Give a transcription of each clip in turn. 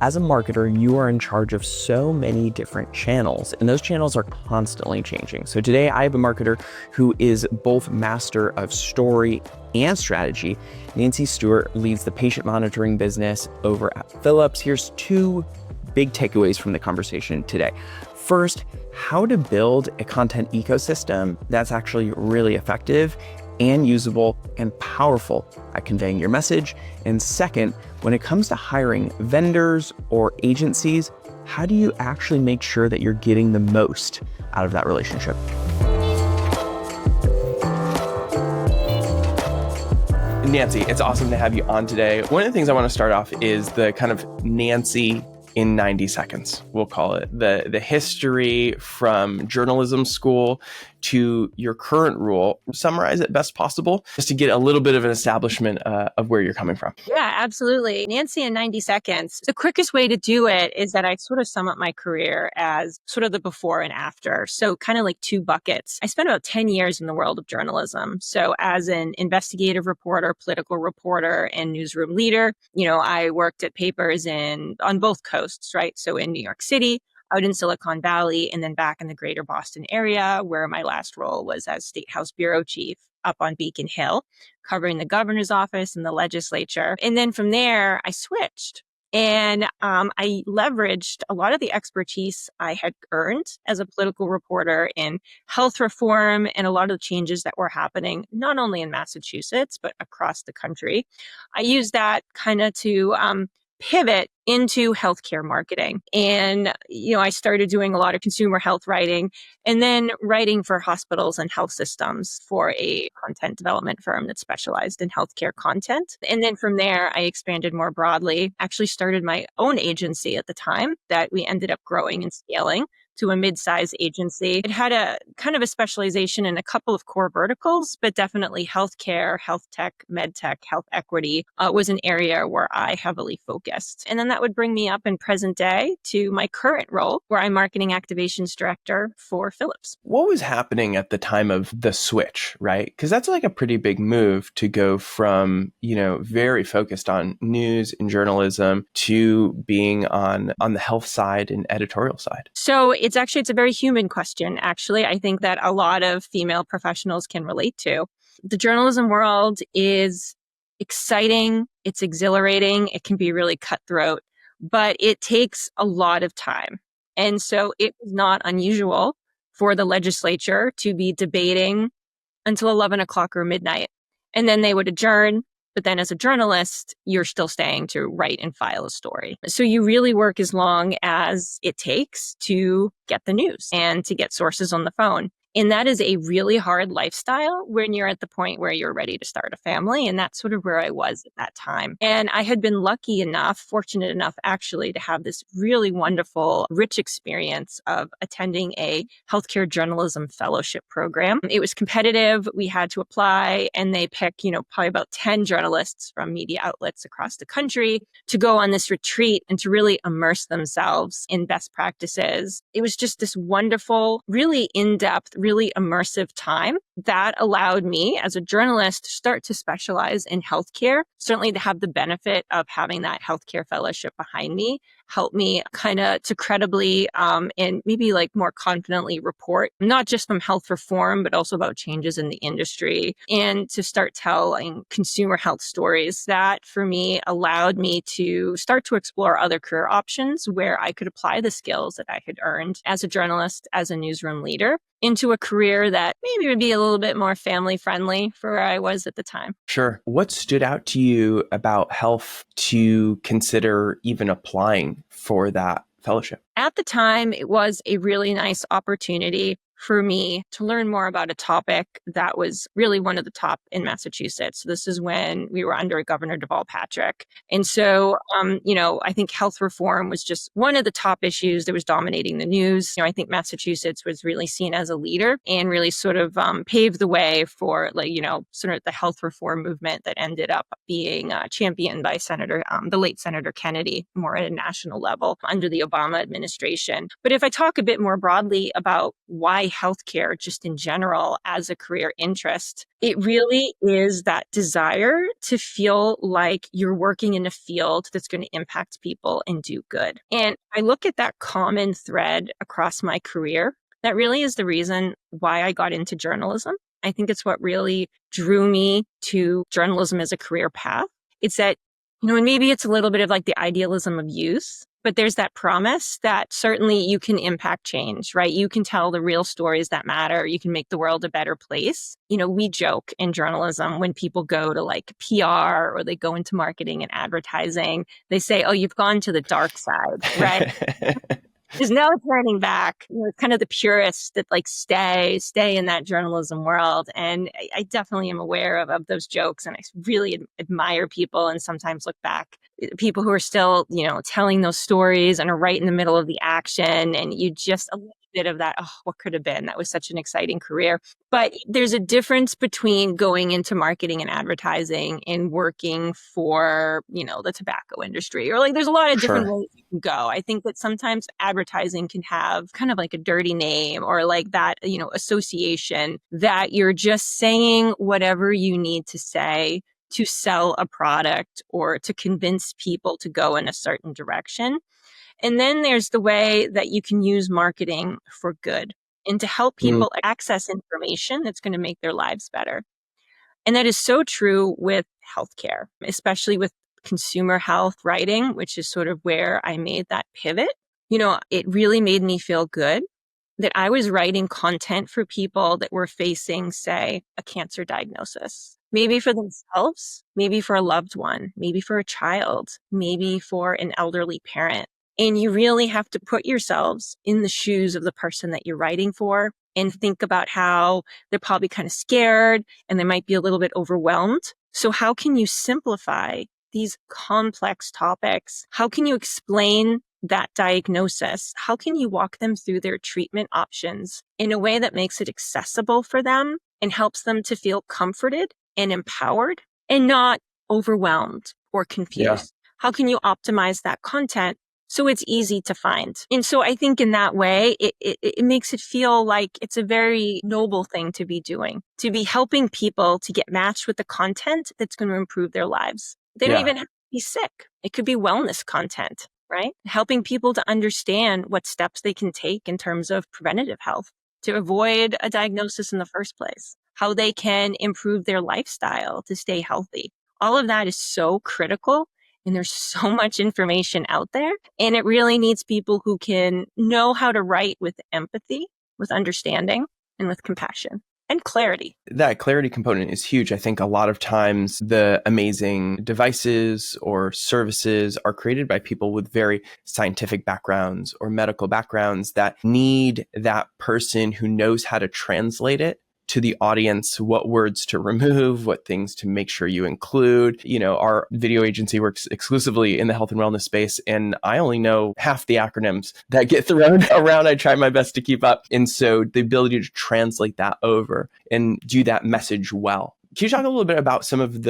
as a marketer, you are in charge of so many different channels, and those channels are constantly changing. So today I have a marketer who is both master of story and strategy. Nancy Stewart leads the patient monitoring business over at Philips. Here's two big takeaways from the conversation today. First, how to build a content ecosystem that's actually really effective and usable and powerful at conveying your message. And second, when it comes to hiring vendors or agencies, how do you actually make sure that you're getting the most out of that relationship? Nancy, it's awesome to have you on today. One of the things I want to start off is the kind of Nancy in 90 seconds, we'll call it. The history from journalism school to your current role. Summarize it best possible, just to get a little bit of an establishment of where you're coming from. Yeah, absolutely. Nancy in 90 seconds. The quickest way to do it is that I sort of sum up my career as sort of the before and after. So kind of like two buckets. I spent about 10 years in the world of journalism. So as an investigative reporter, political reporter, and newsroom leader, I worked at papers on both coasts, right? So in New York City, out in Silicon Valley, and then back in the greater Boston area, where my last role was as State House Bureau Chief up on Beacon Hill, covering the governor's office and the legislature. And then from there, I switched. And I leveraged a lot of the expertise I had earned as a political reporter in health reform and a lot of the changes that were happening, not only in Massachusetts, but across the country. I used that kind of to pivot into healthcare marketing. And, I started doing a lot of consumer health writing and then writing for hospitals and health systems for a content development firm that specialized in healthcare content. And then from there, I expanded more broadly, actually started my own agency at the time that we ended up growing and scaling to a mid-size agency. It had a kind of a specialization in a couple of core verticals, but definitely healthcare, health tech, med tech, health equity was an area where I heavily focused. And then that would bring me up in present day to my current role, where I'm marketing activations director for Philips. What was happening at the time of the switch, right? Because that's like a pretty big move to go from, very focused on news and journalism to being on the health side and editorial side. So it's a very human question, actually. I think that a lot of female professionals can relate to. The journalism world is exciting. It's exhilarating. It can be really cutthroat, but it takes a lot of time. And so it was not unusual for the legislature to be debating until 11 o'clock or midnight. And then they would adjourn. But then as a journalist, you're still staying to write and file a story. So you really work as long as it takes to get the news and to get sources on the phone. And that is a really hard lifestyle when you're at the point where you're ready to start a family. And that's sort of where I was at that time. And I had been fortunate enough actually, to have this really wonderful, rich experience of attending a healthcare journalism fellowship program. It was competitive. We had to apply, and they picked, probably about 10 journalists from media outlets across the country to go on this retreat and to really immerse themselves in best practices. It was just this wonderful, really in-depth, really immersive time that allowed me as a journalist to start to specialize in healthcare, certainly to have the benefit of having that healthcare fellowship behind me, help me kind of to credibly and maybe like more confidently report, not just from health reform, but also about changes in the industry, and to start telling consumer health stories. That for me allowed me to start to explore other career options where I could apply the skills that I had earned as a journalist, as a newsroom leader, into a career that maybe would be a little bit more family friendly for where I was at the time. Sure. What stood out to you about health to consider even applying for that fellowship? At the time, it was a really nice opportunity for me to learn more about a topic that was really one of the top in Massachusetts. This is when we were under Governor Deval Patrick. And so, I think health reform was just one of the top issues that was dominating the news. I think Massachusetts was really seen as a leader and really sort of paved the way for sort of the health reform movement that ended up being championed by the late Senator Kennedy, more at a national level under the Obama administration. But if I talk a bit more broadly about why why healthcare just in general as a career interest, it really is that desire to feel like you're working in a field that's going to impact people and do good. And I look at that common thread across my career. That really is the reason why I got into journalism. I think it's what really drew me to journalism as a career path. It's that, and maybe it's a little bit of like the idealism of youth, but there's that promise that certainly you can impact change, right? You can tell the real stories that matter. You can make the world a better place. We joke in journalism when people go to like PR or they go into marketing and advertising, they say, oh, you've gone to the dark side, right? There's no turning back. It's kind of the purists that like stay in that journalism world. And I definitely am aware of those jokes. And I really admire people and sometimes look back, people who are still, telling those stories and are right in the middle of the action. And you just a little bit of that, oh, what could have been? That was such an exciting career. But there's a difference between going into marketing and advertising and working for, the tobacco industry, or like there's a lot of different ways you can go. I think that sometimes advertising can have kind of like a dirty name or like that, association that you're just saying whatever you need to say to sell a product or to convince people to go in a certain direction. And then there's the way that you can use marketing for good and to help people access information that's going to make their lives better. And that is so true with healthcare, especially with consumer health writing, which is sort of where I made that pivot. It really made me feel good that I was writing content for people that were facing, say, a cancer diagnosis, maybe for themselves, maybe for a loved one, maybe for a child, maybe for an elderly parent. And you really have to put yourselves in the shoes of the person that you're writing for and think about how they're probably kind of scared and they might be a little bit overwhelmed. So how can you simplify these complex topics? How can you explain that diagnosis? How can you walk them through their treatment options in a way that makes it accessible for them and helps them to feel comforted and empowered and not overwhelmed or confused? Yeah. How can you optimize that content so it's easy to find? And so I think in that way, it makes it feel like it's a very noble thing to be doing, to be helping people to get matched with the content that's going to improve their lives. They don't even have to be sick. It could be wellness content, right? Helping people to understand what steps they can take in terms of preventative health to avoid a diagnosis in the first place, how they can improve their lifestyle to stay healthy. All of that is so critical. And there's so much information out there. And it really needs people who can know how to write with empathy, with understanding, and with compassion and clarity. That clarity component is huge. I think a lot of times the amazing devices or services are created by people with very scientific backgrounds or medical backgrounds that need that person who knows how to translate it to the audience, what words to remove, what things to make sure you include. Our video agency works exclusively in the health and wellness space, and I only know half the acronyms that get thrown around. I try my best to keep up. And so the ability to translate that over and do that message well. Can you talk a little bit about some of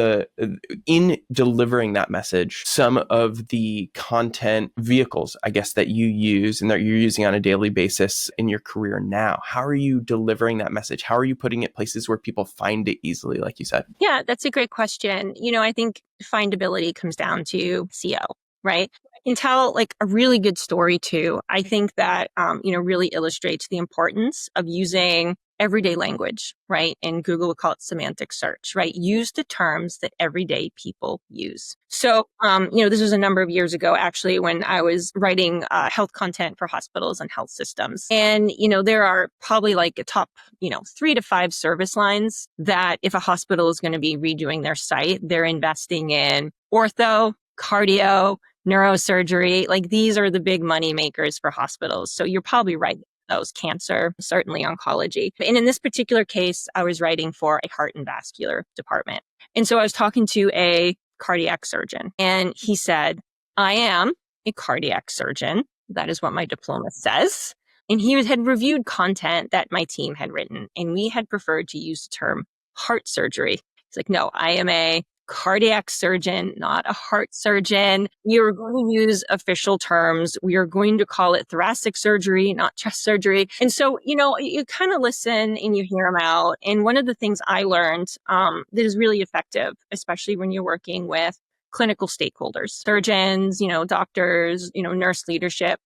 in delivering that message, some of the content vehicles, I guess, that you use and that you're using on a daily basis in your career now? How are you delivering that message? How are you putting it places where people find it easily, like you said? Yeah, that's a great question. I think findability comes down to SEO, right? I can tell like a really good story too. I think that, really illustrates the importance of using everyday language, right? And Google would call it semantic search, right? Use the terms that everyday people use. So, this was a number of years ago, actually, when I was writing health content for hospitals and health systems. And, there are probably like a top, 3 to 5 service lines that if a hospital is going to be redoing their site, they're investing in ortho, cardio, neurosurgery. Like these are the big money makers for hospitals. So you're probably right. Those cancer, certainly oncology. And in this particular case, I was writing for a heart and vascular department. And so I was talking to a cardiac surgeon and he said, I am a cardiac surgeon. That is what my diploma says. And he had reviewed content that my team had written and we had preferred to use the term heart surgery. He's like, no, I am a cardiac surgeon, not a heart surgeon. We are going to use official terms. We are going to call it thoracic surgery, not chest surgery. And so, you kind of listen and you hear them out. And one of the things I learned that is really effective, especially when you're working with clinical stakeholders, surgeons, doctors, nurse leadership,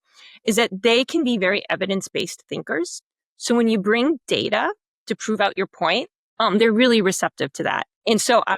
is that they can be very evidence-based thinkers. So when you bring data to prove out your point, they're really receptive to that. And so I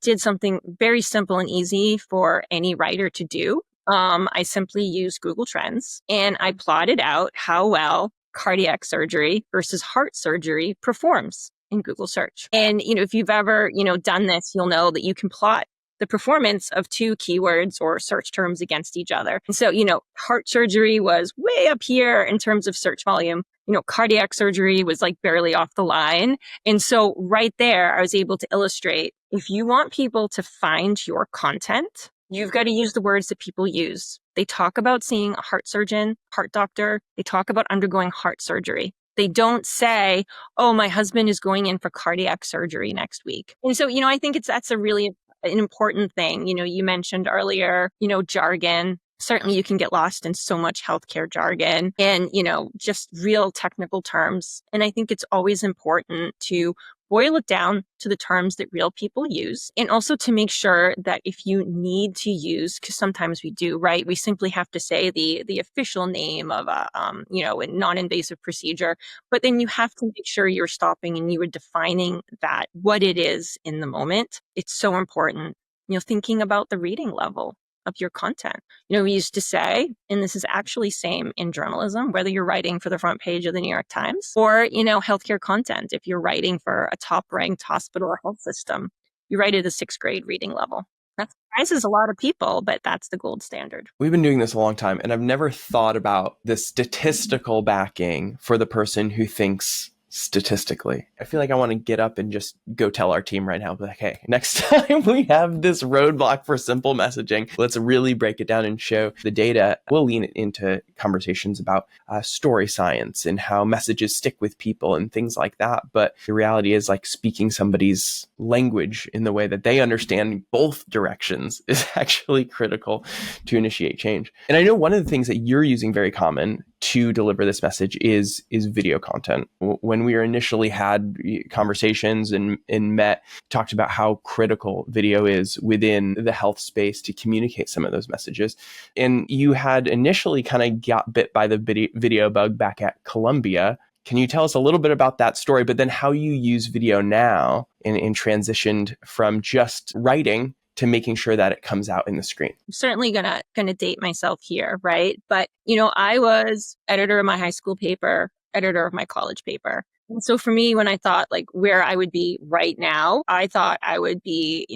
did something very simple and easy for any writer to do. I simply used Google Trends and I plotted out how well cardiac surgery versus heart surgery performs in Google search. And, if you've ever, done this, you'll know that you can plot the performance of two keywords or search terms against each other. And so, heart surgery was way up here in terms of search volume. Cardiac surgery was like barely off the line. And so right there, I was able to illustrate, if you want people to find your content, you've got to use the words that people use. They talk about seeing a heart surgeon, heart doctor. They talk about undergoing heart surgery. They don't say, oh, my husband is going in for cardiac surgery next week. And so, I think that's a really an important thing. You mentioned earlier, jargon. Certainly you can get lost in so much healthcare jargon and, just real technical terms. And I think it's always important to boil it down to the terms that real people use. And also to make sure that if you need to use, because sometimes we do, right? We simply have to say the official name of a, a non-invasive procedure, but then you have to make sure you're stopping and you are defining that, what it is in the moment. It's so important, thinking about the reading level of your content. We used to say, and this is actually same in journalism, whether you're writing for the front page of the New York Times or, healthcare content, if you're writing for a top ranked hospital or health system, you write at a 6th grade reading level. That surprises a lot of people, but that's the gold standard. We've been doing this a long time, and I've never thought about the statistical backing for the person who thinks statistically. I feel like I want to get up and just go tell our team right now, like, hey, next time we have this roadblock for simple messaging, let's really break it down and show the data. We'll lean it into conversations about story science and how messages stick with people and things like that. But the reality is, like, speaking somebody's language in the way that they understand both directions is actually critical to initiate change. And I know one of the things that you're using very common to deliver this message is video content. When we initially had conversations and met, talked about how critical video is within the health space to communicate some of those messages. And you had initially kind of got bit by the video bug back at Columbia. Can you tell us a little bit about that story, but then how you use video now and transitioned from just writing to making sure that it comes out in the screen? I'm certainly gonna date myself here, right? But I was editor of my high school paper, editor of my college paper. And so for me, when I thought like where I would be right now, I thought I would be,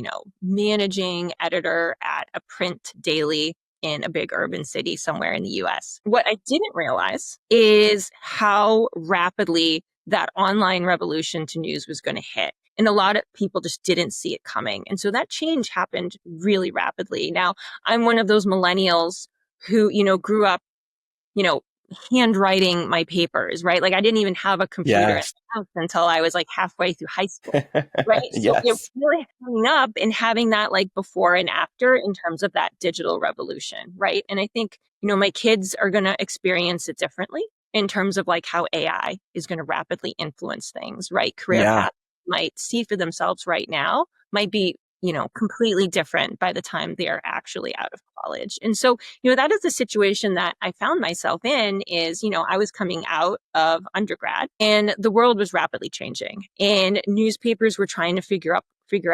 managing editor at a print daily in a big urban city somewhere in the US. What I didn't realize is how rapidly that online revolution to news was going to hit. And a lot of people just didn't see it coming. And so that change happened really rapidly. Now, I'm one of those millennials who, grew up, handwriting my papers, right? Like I didn't even have a computer in the house until I was like halfway through high school, right? So Yes. really coming up and having that like before and after in terms of that digital revolution, right? And I think, my kids are going to experience it differently in terms of like how AI is going to rapidly influence things, right? Career paths might see for themselves right now might be, completely different by the time they are actually out of college. And so, that is the situation that I found myself in is, I was coming out of undergrad and the world was rapidly changing and newspapers were trying to figure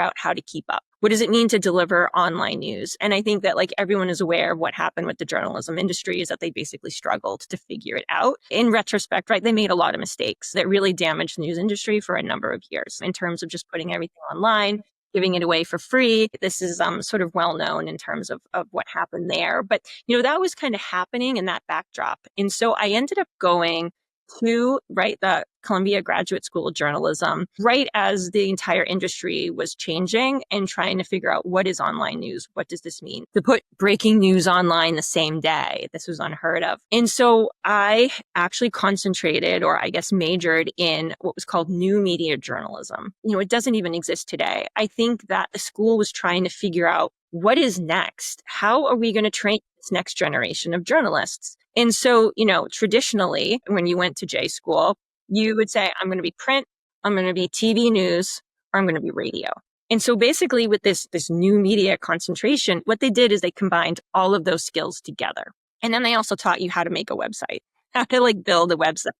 out how to keep up. What does it mean to deliver online news? And I think that like everyone is aware of what happened with the journalism industry is that they basically struggled to figure it out. In retrospect, right, they made a lot of mistakes that really damaged the news industry for a number of years in terms of just putting everything online, giving it away for free. This is sort of well known in terms of what happened there. But, that was kind of happening in that backdrop. And so I ended up going to, right, the Columbia Graduate School of Journalism, right as the entire industry was changing and trying to figure out what is online news? What does this mean? To put breaking news online the same day, this was unheard of. And so I actually concentrated, or I guess majored in what was called new media journalism. It doesn't even exist today. I think that the school was trying to figure out what is next? How are we going to train this next generation of journalists? And so, traditionally, when you went to J school, you would say, I'm going to be print, I'm going to be TV news, or I'm going to be radio. And so basically with this new media concentration, what they did is they combined all of those skills together. And then they also taught you how to make a website, how to build a website,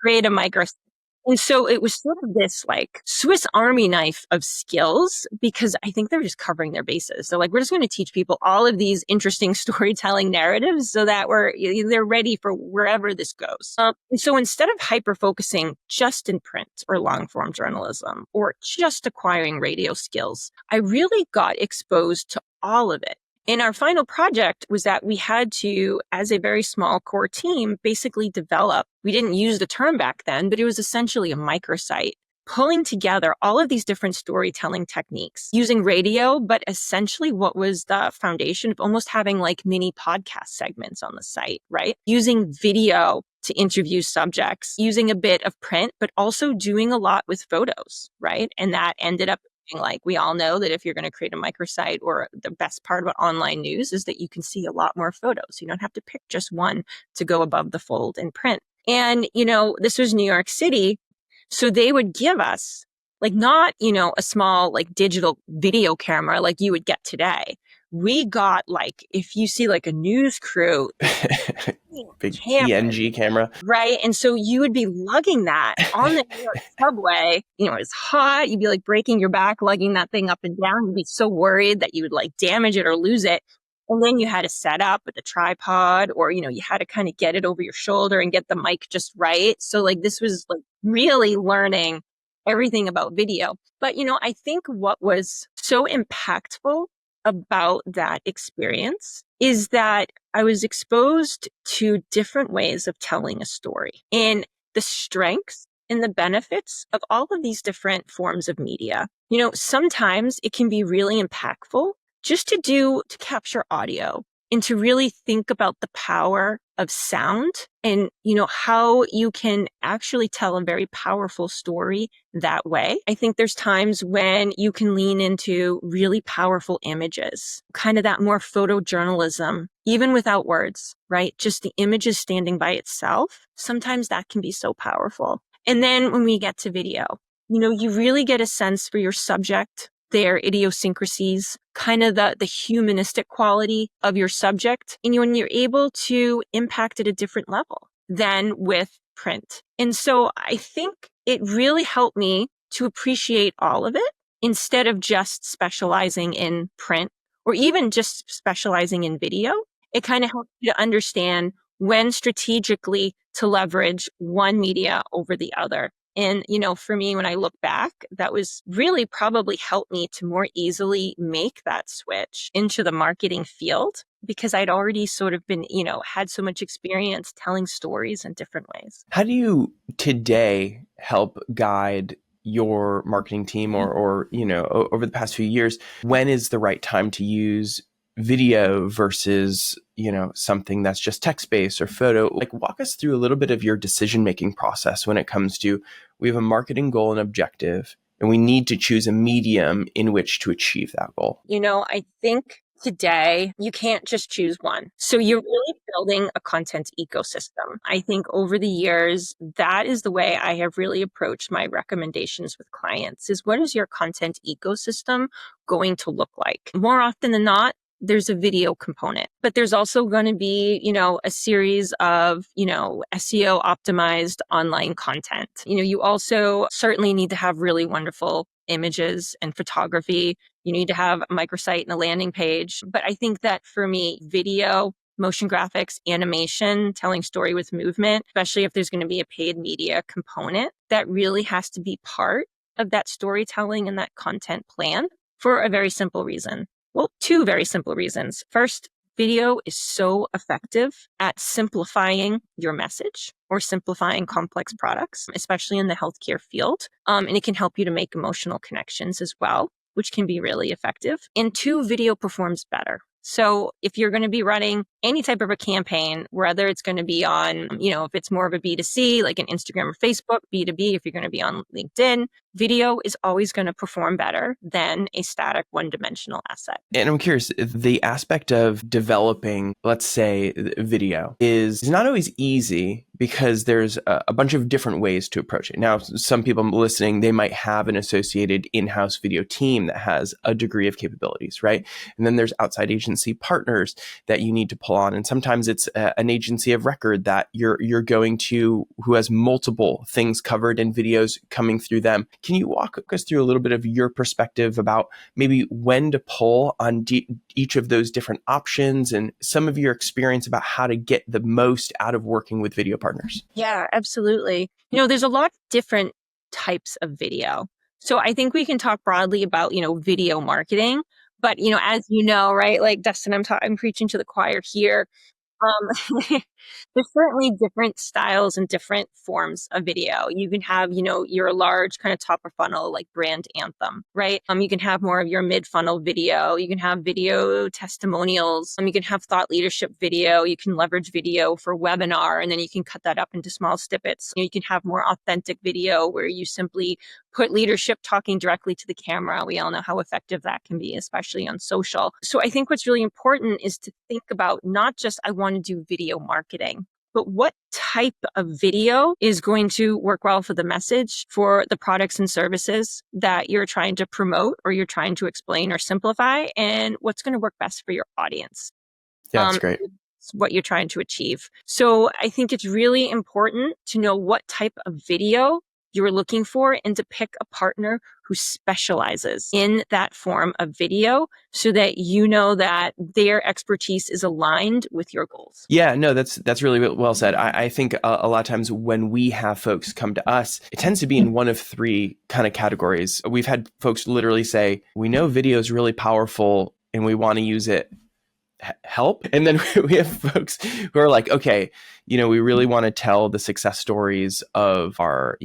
create a microsite. And so it was sort of this Swiss Army knife of skills, because I think they're just covering their bases. So we're just going to teach people all of these interesting storytelling narratives so that they're ready for wherever this goes. And so instead of hyper-focusing just in print or long-form journalism or just acquiring radio skills, I really got exposed to all of it. And our final project was that we had to, as a very small core team, basically develop, we didn't use the term back then, but it was essentially a microsite, pulling together all of these different storytelling techniques using radio, but essentially what was the foundation of almost having mini podcast segments on the site, right? Using video to interview subjects, using a bit of print, but also doing a lot with photos, right? And that ended up we all know that if you're going to create a microsite, or the best part about online news is that you can see a lot more photos. You don't have to pick just one to go above the fold in print. And, this was New York City. So they would give us not, a small digital video camera like you would get today. We got if you see a news crew, big PNG camera. Right. And so you would be lugging that on the New York subway. It's hot. You'd be breaking your back, lugging that thing up and down. You'd be so worried that you would damage it or lose it. And then you had to set up with a tripod, or, you had to kind of get it over your shoulder and get the mic just right. So this was really learning everything about video. But, I think what was so impactful about that experience is that I was exposed to different ways of telling a story and the strengths and the benefits of all of these different forms of media. Sometimes it can be really impactful just to capture audio and to really think about the power of sound and, how you can actually tell a very powerful story that way. I think there's times when you can lean into really powerful images, kind of that more photojournalism, even without words, right? Just the images standing by itself. Sometimes that can be so powerful. And then when we get to video, you really get a sense for your subject, their idiosyncrasies, kind of the humanistic quality of your subject. And when you're able to impact at a different level than with print. And so I think it really helped me to appreciate all of it instead of just specializing in print or even just specializing in video. It kind of helps you to understand when strategically to leverage one media over the other. And, for me, when I look back, that was really probably helped me to more easily make that switch into the marketing field, because I'd already sort of been, had so much experience telling stories in different ways. How do you today help guide your marketing team or over the past few years? When is the right time to use video versus, something that's just text-based or photo? Walk us through a little bit of your decision-making process when it comes to, we have a marketing goal and objective, and we need to choose a medium in which to achieve that goal. I think today you can't just choose one. So you're really building a content ecosystem. I think over the years, that is the way I have really approached my recommendations with clients, is what is your content ecosystem going to look like? More often than not, there's a video component, but there's also going to be, a series of, SEO optimized online content. You also certainly need to have really wonderful images and photography. You need to have a microsite and a landing page. But I think that for me, video, motion graphics, animation, telling story with movement, especially if there's going to be a paid media component, that really has to be part of that storytelling and that content plan for a very simple reason. Well, two very simple reasons. First, Video is so effective at simplifying your message or simplifying complex products, especially in the healthcare field. And it can help you to make emotional connections as well, which can be really effective. And two, video performs better. So if you're going to be running any type of a campaign, whether it's going to be on, if it's more of a B2C, like an Instagram or Facebook, B2B, if you're going to be on LinkedIn, video is always going to perform better than a static one-dimensional asset. And I'm curious, the aspect of developing, let's say, video is not always easy because there's a bunch of different ways to approach it. Now, some people listening, they might have an associated in-house video team that has a degree of capabilities, right? And then there's outside agency partners that you need to pull on. And sometimes it's an agency of record that you're going to who has multiple things covered and videos coming through them. Can you walk us through a little bit of your perspective about maybe when to pull on each of those different options and some of your experience about how to get the most out of working with video partners? Yeah, absolutely. There's a lot of different types of video. So I think we can talk broadly about, video marketing. But, as you know, right, like Dustin, I'm preaching to the choir here. There's certainly different styles and different forms of video. You can have, your large kind of top of funnel, like brand anthem, right? You can have more of your mid funnel video. You can have video testimonials. You can have thought leadership video. You can leverage video for webinar, and then you can cut that up into small snippets. You can have more authentic video where you simply put leadership talking directly to the camera. We all know how effective that can be, especially on social. So I think what's really important is to think about not just, I want to do video marketing, but what type of video is going to work well for the message, for the products and services that you're trying to promote or you're trying to explain or simplify, and what's going to work best for your audience. Yeah, that's great. What you're trying to achieve. So I think it's really important to know what type of video you're looking for and to pick a partner who specializes in that form of video so that you know that their expertise is aligned with your goals. Yeah, no, that's really well said. I think a lot of times when we have folks come to us, it tends to be in one of three kind of categories. We've had folks literally say, we know video is really powerful and we want to use it. Help. And then we have folks who are like, okay, we really want to tell the success stories of our,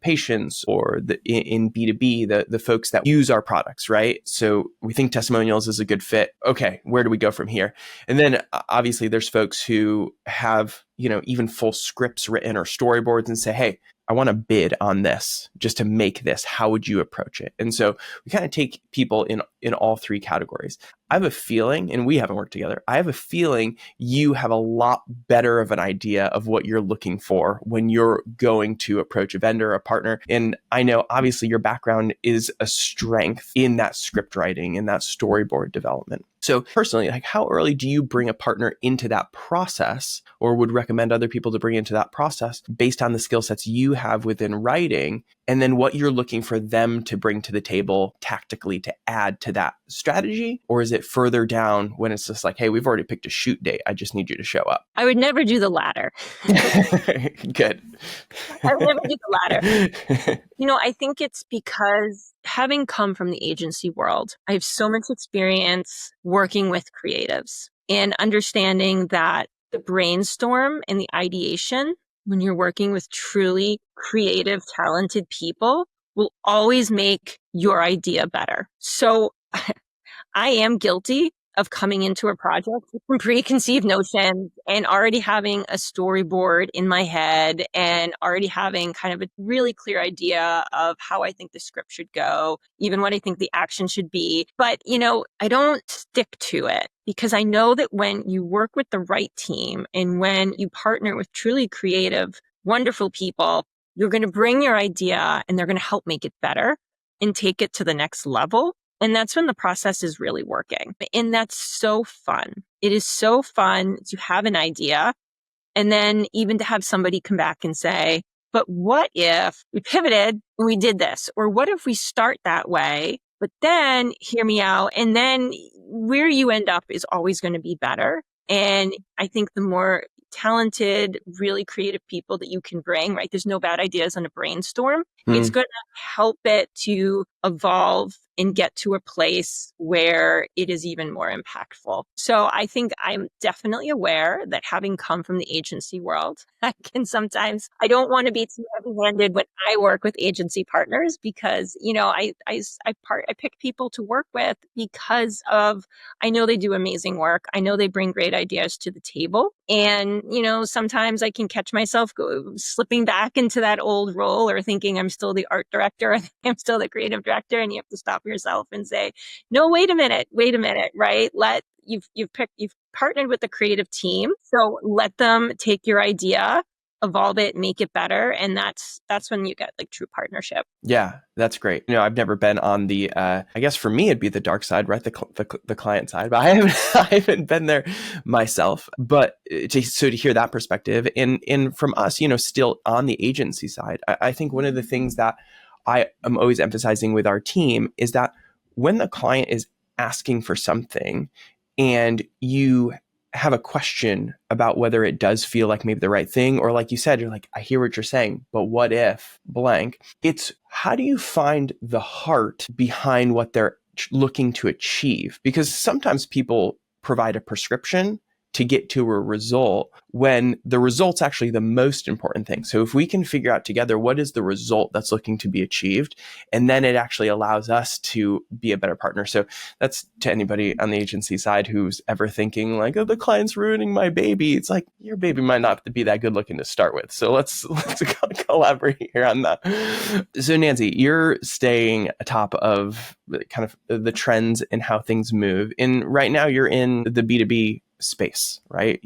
patients or in B2B, the folks that use our products, right? So we think testimonials is a good fit. Okay, where do we go from here? And then obviously there's folks who have, even full scripts written or storyboards and say, hey, I want to bid on this just to make this. How would you approach it? And so we kind of take people in all three categories. I have a feeling, and we haven't worked together, I have a feeling you have a lot better of an idea of what you're looking for when you're going to approach a vendor, a partner. And I know obviously your background is a strength in that script writing and that storyboard development. So personally, how early do you bring a partner into that process or would recommend other people to bring into that process based on the skill sets you have within writing and then what you're looking for them to bring to the table tactically to add to that strategy? Or is it further down when it's just like, hey, we've already picked a shoot date. I just need you to show up? I would never do the latter. Good. I would never do the latter. I think it's because having come from the agency world, I have so much experience working with creatives and understanding that the brainstorm and the ideation, when you're working with truly creative, talented people, will always make your idea better. So I am guilty of coming into a project with some preconceived notions and already having a storyboard in my head and already having kind of a really clear idea of how I think the script should go, even what I think the action should be. But, I don't stick to it because I know that when you work with the right team and when you partner with truly creative, wonderful people, you're going to bring your idea and they're going to help make it better and take it to the next level. And that's when the process is really working. And that's so fun. It is so fun to have an idea and then even to have somebody come back and say, but what if we pivoted and we did this? Or what if we start that way, but then hear me out. And then where you end up is always going to be better. And I think the more talented, really creative people that you can bring, right? There's no bad ideas on a brainstorm. It's going to help it to evolve and get to a place where it is even more impactful. So I think I'm definitely aware that having come from the agency world, I don't want to be too heavy-handed when I work with agency partners because, I pick people to work with because I know they do amazing work. I know they bring great ideas to the table. And, sometimes I can catch myself slipping back into that old role or thinking I'm still the art director, I'm still the creative director, and you have to stop yourself and say, no, wait a minute, right? You've partnered with the creative team. So let them take your idea, evolve it, make it better. And that's when you get like true partnership. Yeah, that's great. I've never been on the, I guess for me, it'd be the dark side, right? The client side, but I haven't been there myself. But to hear that perspective and from us, still on the agency side, I think one of the things that I am always emphasizing with our team is that when the client is asking for something and you have a question about whether it does feel like maybe the right thing, or like you said, you're like, I hear what you're saying, but what if blank? It's how do you find the heart behind what they're looking to achieve? Because sometimes people provide a prescription to get to a result when the result's actually the most important thing. So if we can figure out together what is the result that's looking to be achieved, and then it actually allows us to be a better partner. So that's to anybody on the agency side who's ever thinking like, oh, the client's ruining my baby. It's like, your baby might not be that good looking to start with. So let's collaborate here on that. So Nancy, you're staying atop of kind of the trends and how things move. And right now you're in the B2B space, right?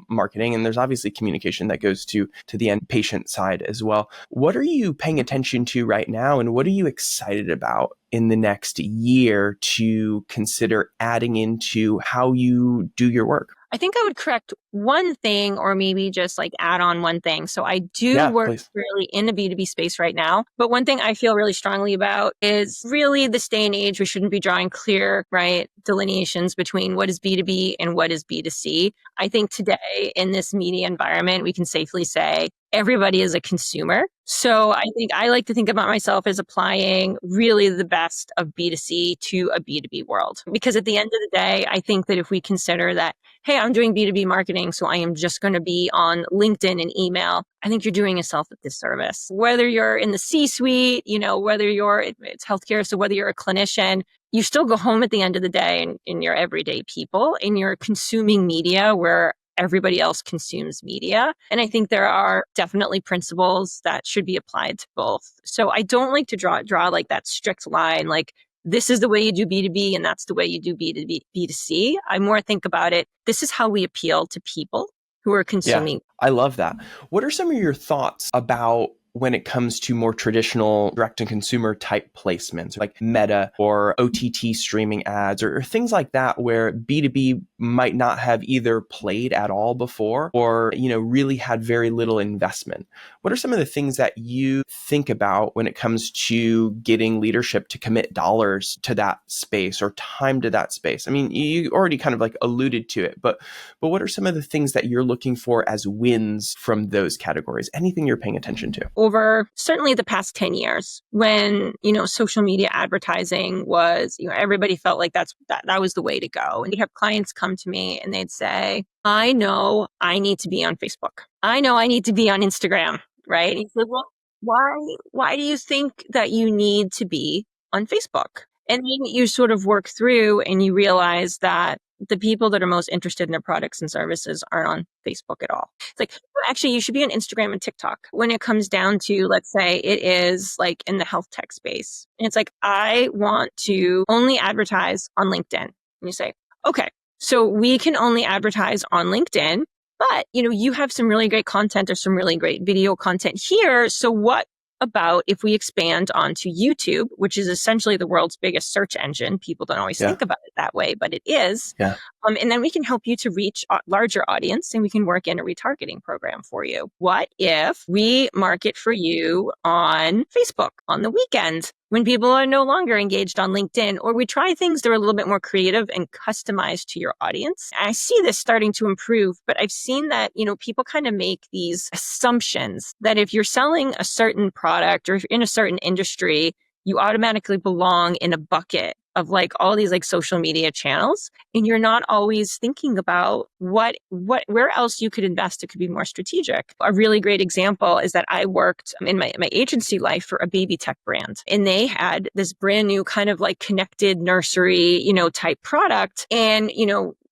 Marketing, and there's obviously communication that goes to the end patient side as well. What are you paying attention to right now, and what are you excited about in the next year to consider adding into how you do your work? I think I would correct one thing, or maybe just like add on one thing. So I do work really in the B2B space right now. But one thing I feel really strongly about is really this day and age, we shouldn't be drawing clear, right, delineations between what is B2B and what is B2C. I think today in this media environment, we can safely say everybody is a consumer. So I think I like to think about myself as applying really the best of B2C to a B2B world. Because at the end of the day, I think that if we consider that, hey, I'm doing B2B marketing, so I am just going to be on LinkedIn and email, I think you're doing yourself a disservice. Whether you're in the C-suite, whether it's healthcare, so whether you're a clinician, you still go home at the end of the day and you're everyday people and you're consuming media where everybody else consumes media. And I think there are definitely principles that should be applied to both. So I don't like to draw like that strict line, like this is the way you do B2B and that's the way you do B2C. I more think about it, this is how we appeal to people who are consuming. Yeah, I love that. What are some of your thoughts about when it comes to more traditional direct-to-consumer type placements like Meta or OTT streaming ads or things like that where B2B might not have either played at all before or, really had very little investment? What are some of the things that you think about when it comes to getting leadership to commit dollars to that space or time to that space? I mean, you already kind of like alluded to it, but what are some of the things that you're looking for as wins from those categories? Anything you're paying attention to? Over certainly the past 10 years when, social media advertising was, everybody felt like that was the way to go. And you'd have clients come to me and they'd say, I know I need to be on Facebook. I know I need to be on Instagram, right? And you said, well, why do you think that you need to be on Facebook? And then you sort of work through and you realize that the people that are most interested in their products and services aren't on Facebook at all. It's like, actually, you should be on Instagram and TikTok. When it comes down to, let's say it is like in the health tech space. And it's like, I want to only advertise on LinkedIn. And you say, okay, so we can only advertise on LinkedIn, but you have some really great content or some really great video content here. So what about if we expand onto YouTube, which is essentially the world's biggest search engine? People don't always think about it that way, but it is. Yeah. And then we can help you to reach a larger audience and we can work in a retargeting program for you. What if we market for you on Facebook on the weekend when people are no longer engaged on LinkedIn, or we try things that are a little bit more creative and customized to your audience? I see this starting to improve, but I've seen that, people kind of make these assumptions that if you're selling a certain product or in a certain industry, you automatically belong in a bucket of like all these like social media channels, and you're not always thinking about where else you could invest. It could be more strategic. A really great example is that I worked in my agency life for a baby tech brand, and they had this brand new kind of like connected nursery, type product. And,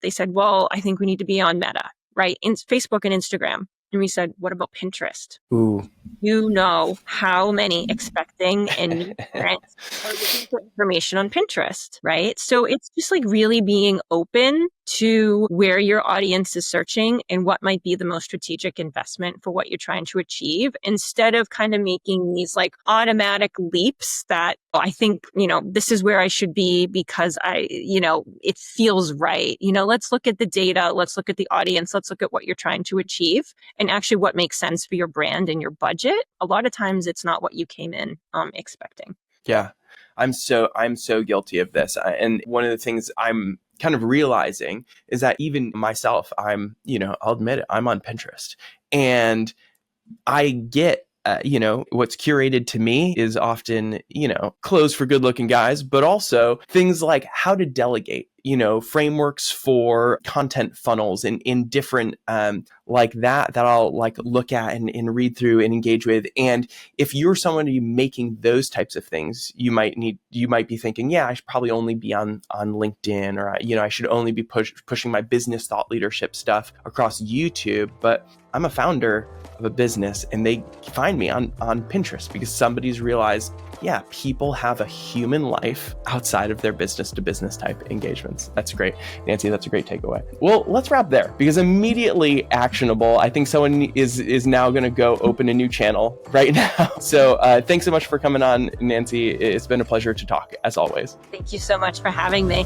they said, well, I think we need to be on Meta, right? In Facebook and Instagram. And we said, what about Pinterest? Ooh. You know how many expecting and new parents are looking for information on Pinterest, right? So it's just like really being open to where your audience is searching and what might be the most strategic investment for what you're trying to achieve, instead of kind of making these like automatic leaps that I think, this is where I should be because it feels right. Let's look at the data. Let's look at the audience. Let's look at what you're trying to achieve and actually what makes sense for your brand and your budget. A lot of times it's not what you came in expecting. Yeah, I'm so guilty of this. And one of the things I'm kind of realizing is that even myself, I'll admit it, I'm on Pinterest, and I get, what's curated to me is often, clothes for good looking guys, but also things like how to delegate, frameworks for content funnels and in different, like that I'll like look at and read through and engage with. And if you're somebody making those types of things, you might be thinking, yeah, I should probably only be on LinkedIn, or, I should only be pushing my business thought leadership stuff across YouTube. But I'm a founder of a business, and they find me on Pinterest because somebody's realized, yeah, people have a human life outside of their business to business type engagements. That's great. Nancy, that's a great takeaway. Well, let's wrap there because immediately actionable. I think someone is now going to go open a new channel right now. So thanks so much for coming on, Nancy. It's been a pleasure to talk as always. Thank you so much for having me.